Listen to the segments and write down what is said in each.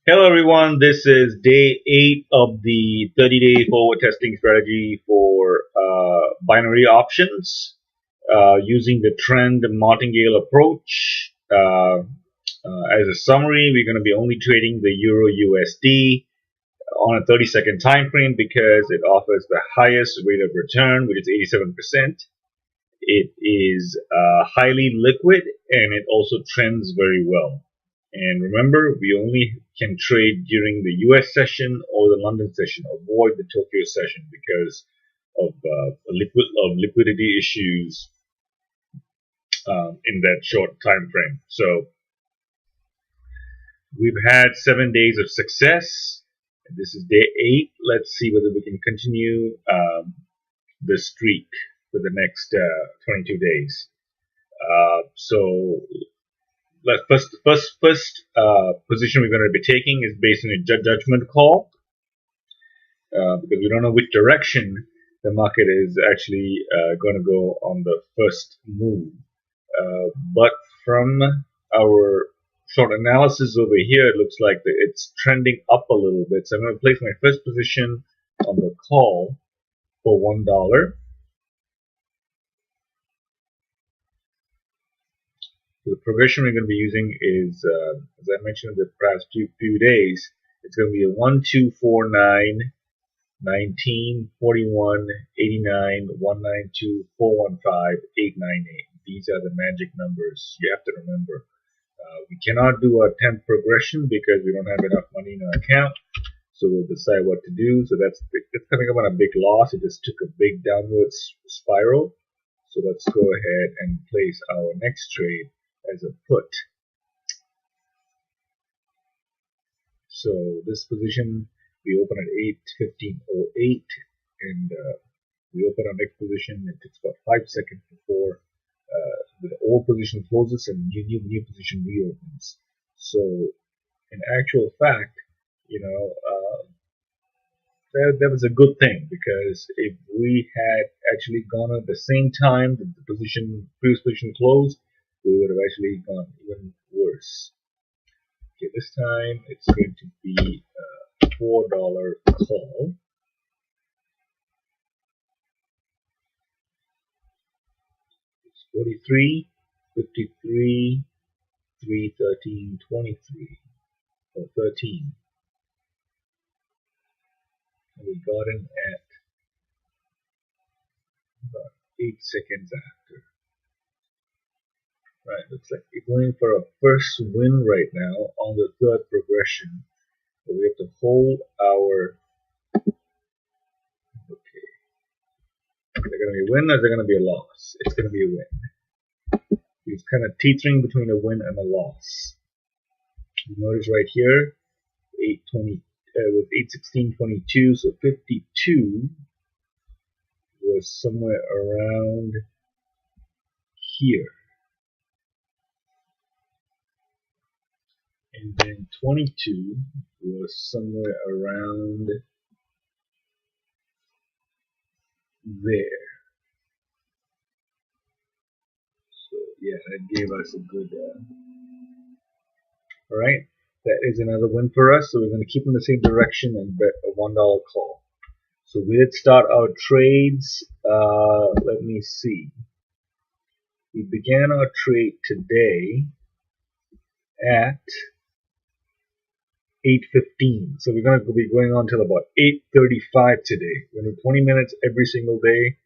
Hello, everyone. This is day 8 of the 30-day forward testing strategy for binary options using the trend martingale approach. As a summary, we're going to be only trading the Euro USD on a 30-second time frame because it offers the highest rate of return, which is 87%. It is highly liquid and it also trends very well. And remember, we only can trade during the US session or the London session. Avoid the Tokyo session because of liquidity issues in that short time frame. So we've had 7 days of success. This is day 8. Let's see whether we can continue the streak for the next 22 days. So first position we're going to be taking is based on a judgment call because we don't know which direction the market is actually going to go on the first move. But from our short analysis over here, it looks like it's trending up a little bit. So I'm going to place my first position on the call for $1. So the progression we're going to be using is, as I mentioned in the past few days, it's going to be a 1, 2, 4, 9, 19, 41, 89, 192, 415, 898. These are the magic numbers you have to remember. We cannot do a 10th progression because we don't have enough money in our account. So we'll decide what to do. So it's coming up on a big loss. It just took a big downward spiral. So let's go ahead and place our next trade as a put. So this position we open at 8:15:08 and we open our next position. It takes about 5 seconds before the old position closes and new position reopens. So in actual fact, you know, that was a good thing because if we had actually gone at the same time that the previous position closed, we would have actually gone even worse. Okay, this time it's going to be a $4 call. It's 43, 53, 3, 13, 23, or 13. And we got in at about 8 seconds after. Right, looks like we're going for a first win right now on the third progression. So we have to hold our. Okay. Is it going to be a win or is it going to be a loss? It's going to be a win. It's kind of teetering between a win and a loss. You notice right here, 820 with 816.22, so 52 was somewhere around here. And then 22 was somewhere around there. So yeah, that gave us a good. All right, that is another win for us. So we're going to keep in the same direction and bet a $1 call. So we did start our trades. Let me see. We began our trade today at 8:15. So we're going to be going on till about 8:35 today. We're going to do 20 minutes every single day,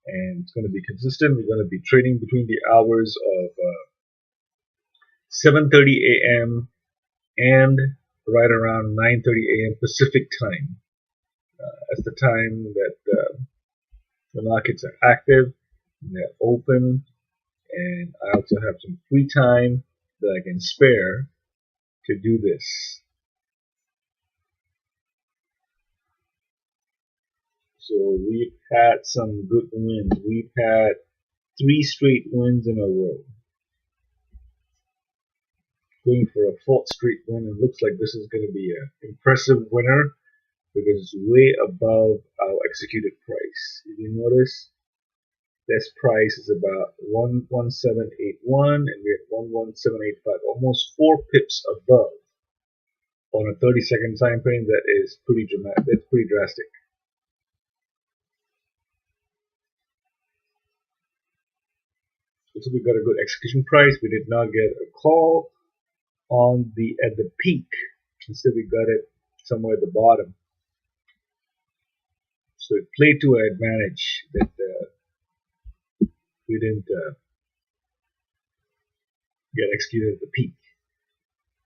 and it's going to be consistent. We're going to be trading between the hours of 7:30 a.m. and right around 9:30 a.m. Pacific time. That's the time that the markets are active and they're open, and I also have some free time that I can spare to do this. So we've had some good wins. We've had 3 straight wins in a row. Going for a 4th straight win. It looks like this is going to be an impressive winner because it's way above our executed price. If you notice, this price is about 11781 and we're at 11785, almost 4 pips above on a 30-second time frame, that is pretty dramatic. That's pretty drastic. So we got a good execution price. We did not get a call on the at the peak. Instead, we got it somewhere at the bottom. So it played to our advantage that we didn't get executed at the peak.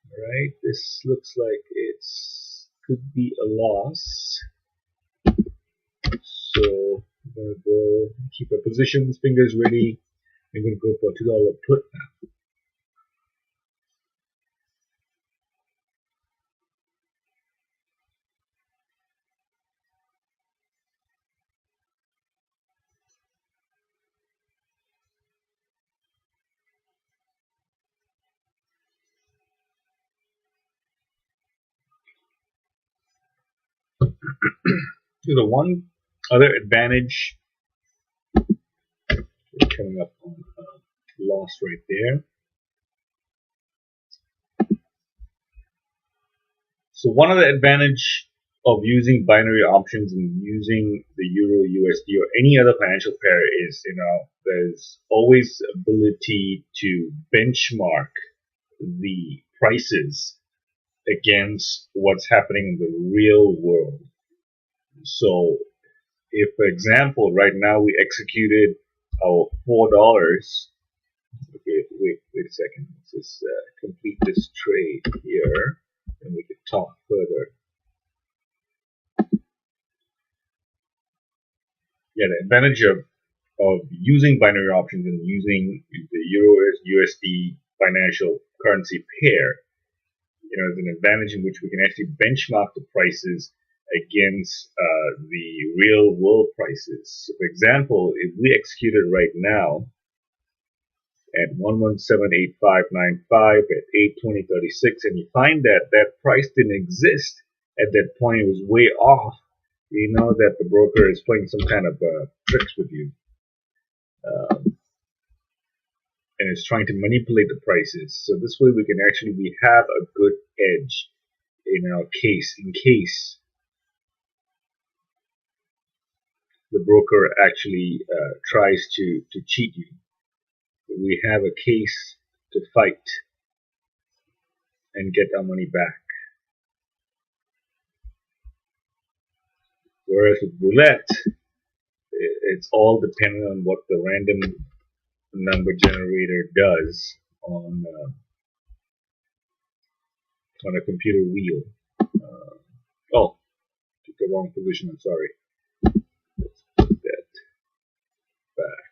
All right, this looks like it's could be a loss. So we're gonna go keep our positions, fingers ready. We're gonna go for $2 put now. So the one other advantage, we're coming up on loss right there. So one other advantage of using binary options and using the Euro USD or any other financial pair is, there's always ability to benchmark the prices against what's happening in the real world. So if, for example, right now we executed our $4. Okay, wait a second. Let's just complete this trade here, and we can talk further. Yeah, the advantage of using binary options and using the Euro USD financial currency pair, is an advantage in which we can actually benchmark the prices against the real world prices. So for example, if we executed right now at 117.8595 at 820.36, and you find that that price didn't exist at that point, it was way off, you know that the broker is playing some kind of tricks with you, and is trying to manipulate the prices. So this way we have a good edge in our case, in case the broker actually tries to cheat you. We have a case to fight and get our money back. Whereas with roulette, it's all dependent on what the random number generator does on a computer wheel. Oh, took the wrong position. I'm sorry. Let's put that back.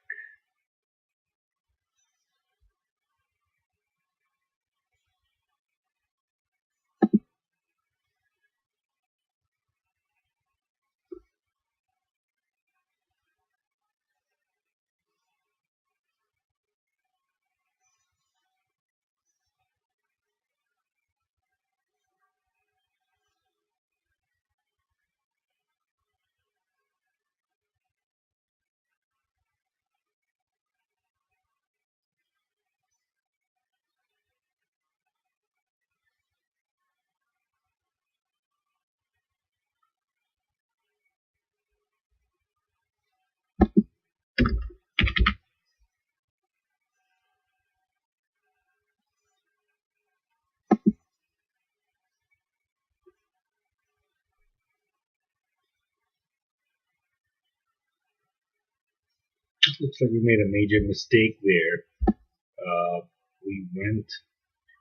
Looks like we made a major mistake there.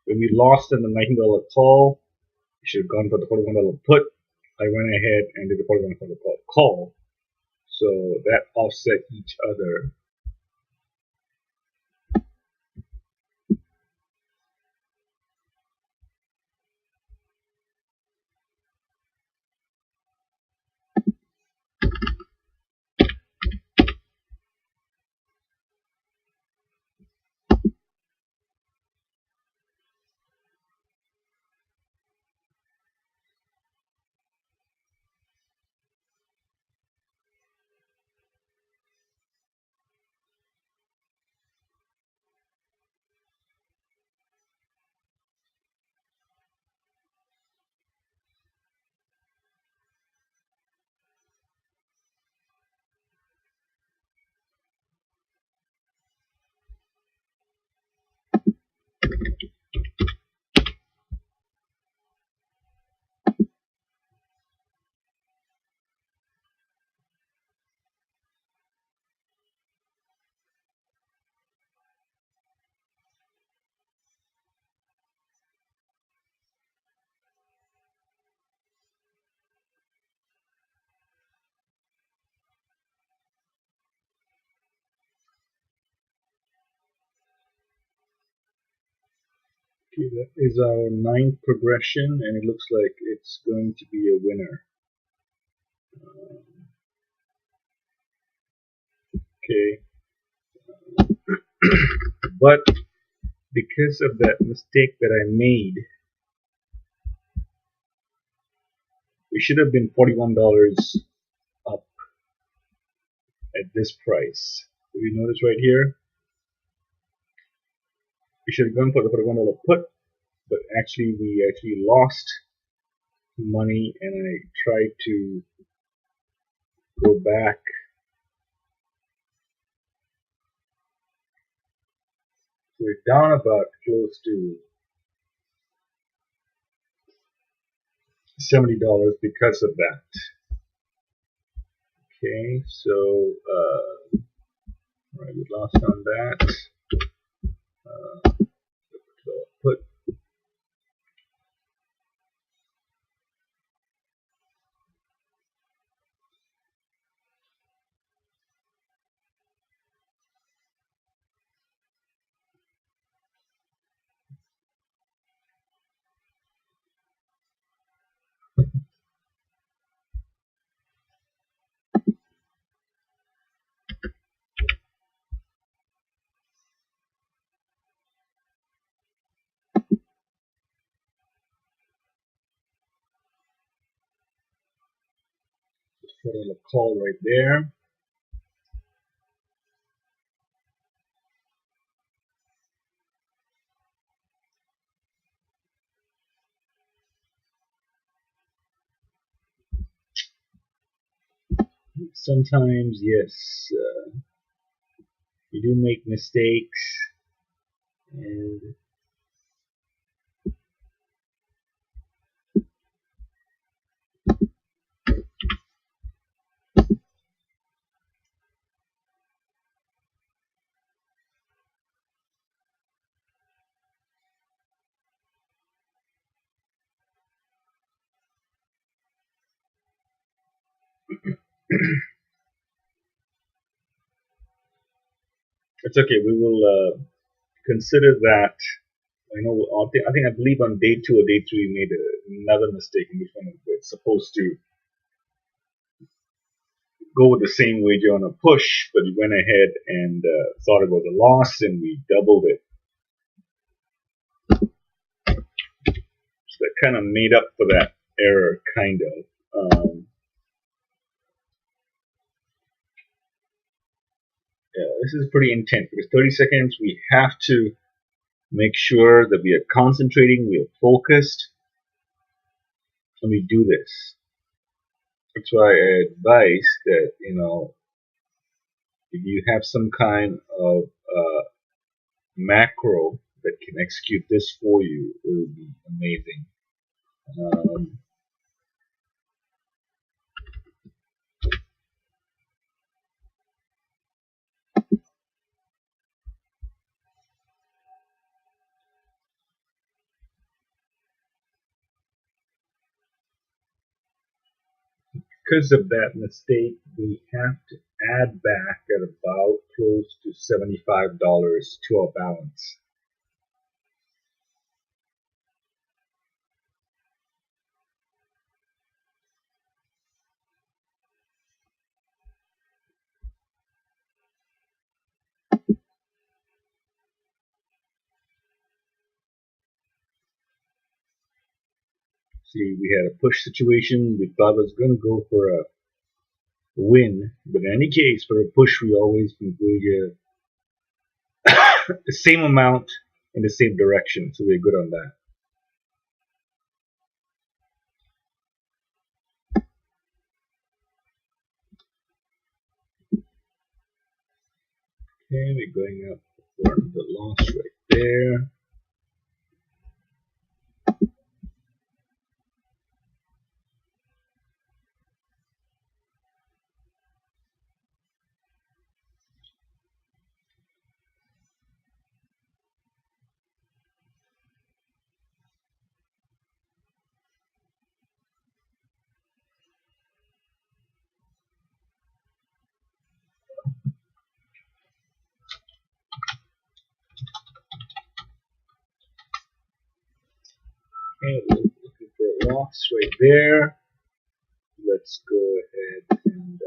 When we lost in the $19 call, we should have gone for the $41 put. I went ahead and did the $41 call. So that offset each other. Okay, that is our ninth progression, and it looks like it's going to be a winner. Okay, but because of that mistake that I made, we should have been $41 up at this price. Do you notice right here? We should have gone for the $41 put, but actually we actually lost money, and I tried to go back. We're down about close to $70 because of that. Okay, so right, we lost on that. Put put on a call right there. Sometimes, yes, you do make mistakes, and it's okay. We will consider that. I believe on day 2 or day 3 we made another mistake in which one we're supposed to go with the same wager on a push, but we went ahead and thought it was a loss, and we doubled it. So that kind of made up for that error, kind of. Yeah, this is pretty intense because 30 seconds we have to make sure that we are concentrating, we are focused, and we do this. That's why I advise that, if you have some kind of macro that can execute this for you, it would be amazing. Because of that mistake, we have to add back at about close to $75 to our balance. See, we had a push situation. We thought it was going to go for a win, but in any case, for a push, we always wager the same amount in the same direction, so we're good on that. Okay, we're going up for the loss right there. Okay, we're looking for a loss right there. Let's go ahead and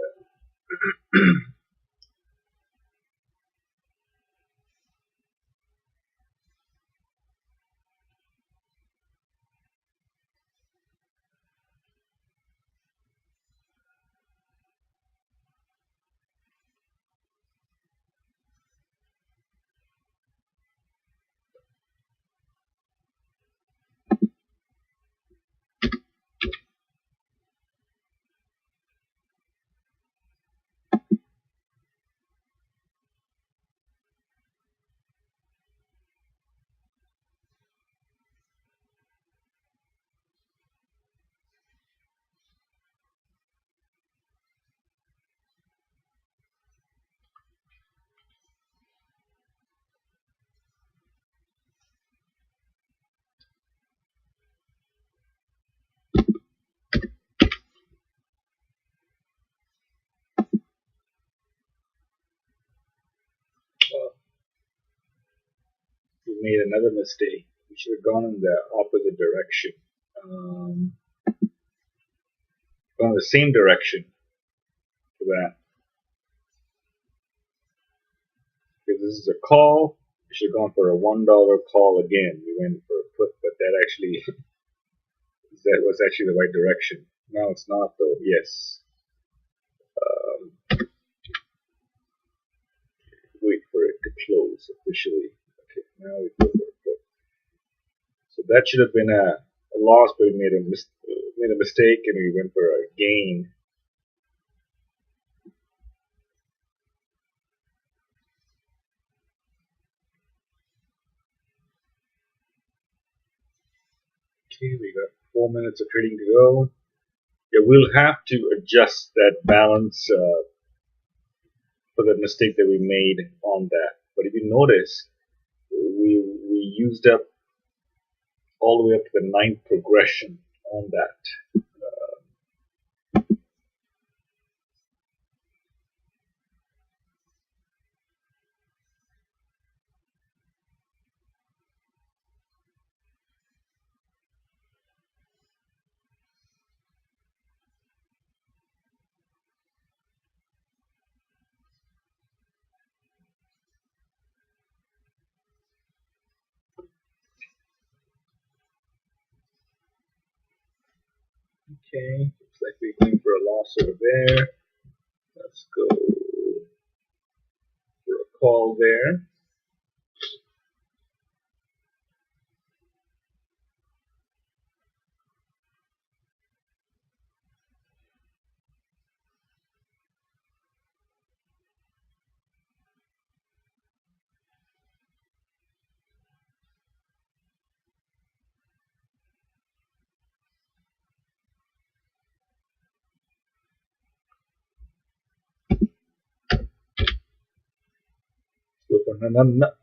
we made another mistake. We should have gone in the opposite direction. Um, Gone the same direction for that. Because this is a call, we should have gone for a $1 call again. We went for a put, but that actually that was actually the right direction. Now it's not though. Yes. Wait for it to close officially. Okay, now we go for a put. So that should have been a loss, but we made a mistake and we went for a gain. Okay, we got 4 minutes of trading to go. Yeah, we'll have to adjust that balance for the mistake that we made on that. But if you notice, we used up all the way up to the ninth progression on that. Okay, looks like we're going for a loss over there. Let's go for a call there.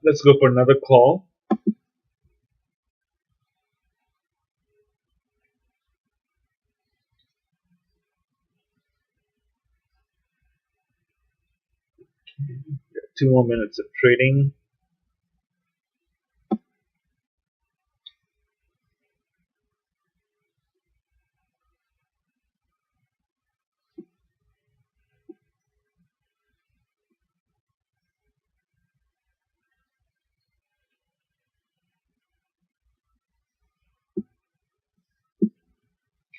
Let's go for another call. Got 2 more minutes of trading.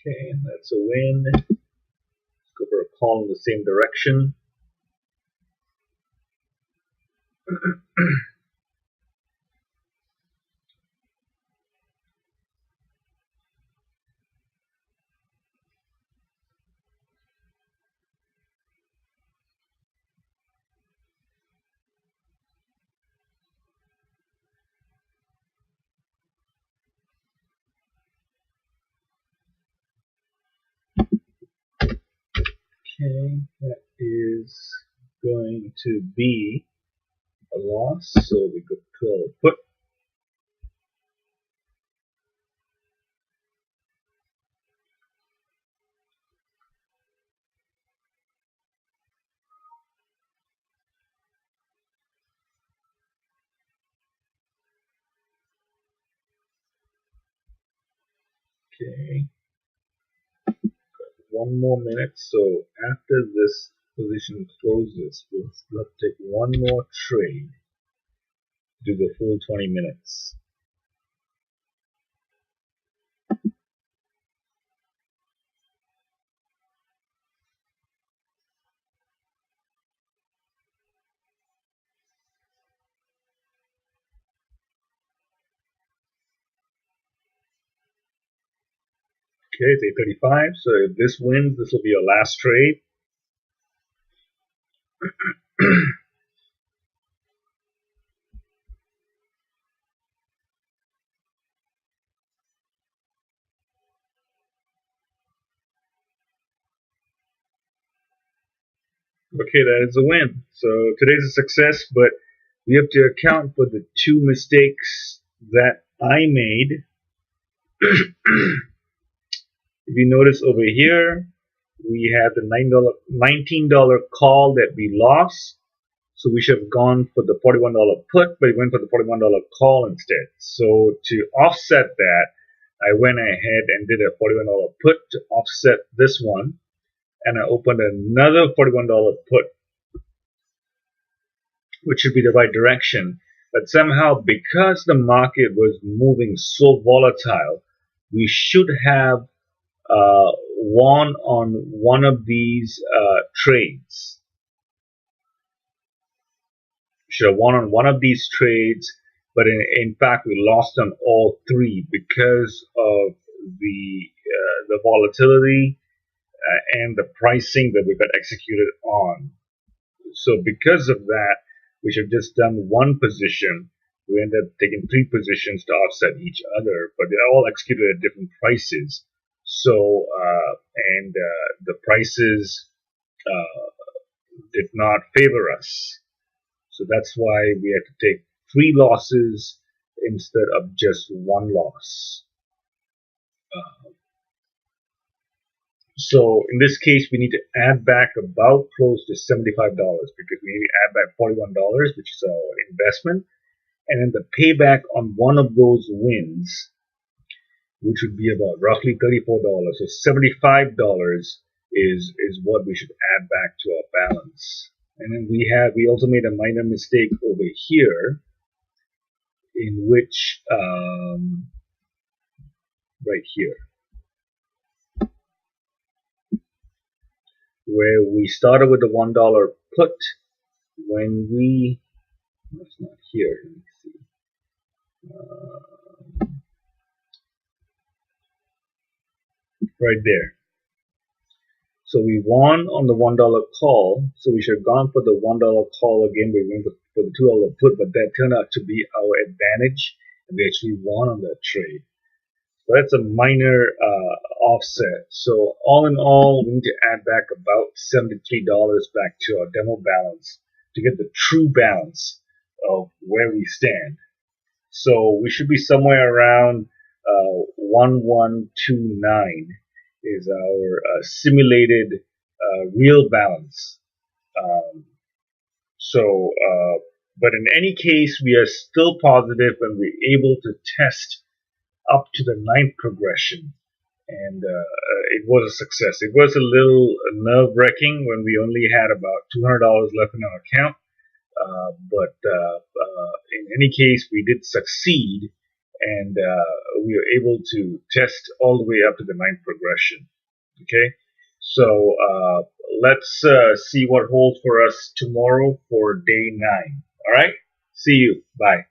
Okay, and that's a win. Let's go for a call in the same direction. Okay, that is going to be a loss, so we could call a put. Okay, one more minute. So after this position closes, let's take one more trade, do the full 20 minutes. Okay, it's 8:35. So if this wins, this will be your last trade. Okay, that is a win. So today's a success, but we have to account for the two mistakes that I made. If you notice over here, we had the $19 call that we lost. So we should have gone for the $41 put, but we went for the $41 call instead. So to offset that, I went ahead and did a $41 put to offset this one, and I opened another $41 put, which should be the right direction. But somehow, because the market was moving so volatile, we should have won on one of these trades. Should have won on one of these trades, but in fact we lost on all three because of the volatility and the pricing that we got executed on. So because of that, we should have just done one position. We ended up taking three positions to offset each other, but they're all executed at different prices. So the prices did not favor us. So that's why we had to take three losses instead of just one loss. So in this case, we need to add back about close to $75 because we need to add back $41, which is our investment, and then the payback on one of those wins, which would be about roughly $34. So $75 is what we should add back to our balance. And then we also made a minor mistake over here, in which right here, where we started with the $1 put when we, that's not here, let me see, right there. So we won on the $1 call, so we should have gone for the $1 call again. We went for the $2 put, but that turned out to be our advantage, and we actually won on that trade. So that's a minor offset. So all in all, we need to add back about $73 back to our demo balance to get the true balance of where we stand. So we should be somewhere around 1129 is our simulated real balance. But in any case, we are still positive and we're able to test up to the ninth progression, and it was a success. It was a little nerve-wracking when we only had about $200 left in our account, but in any case, we did succeed, and we were able to test all the way up to the ninth progression. Okay, so let's see what holds for us tomorrow for day 9. All right, see you. Bye.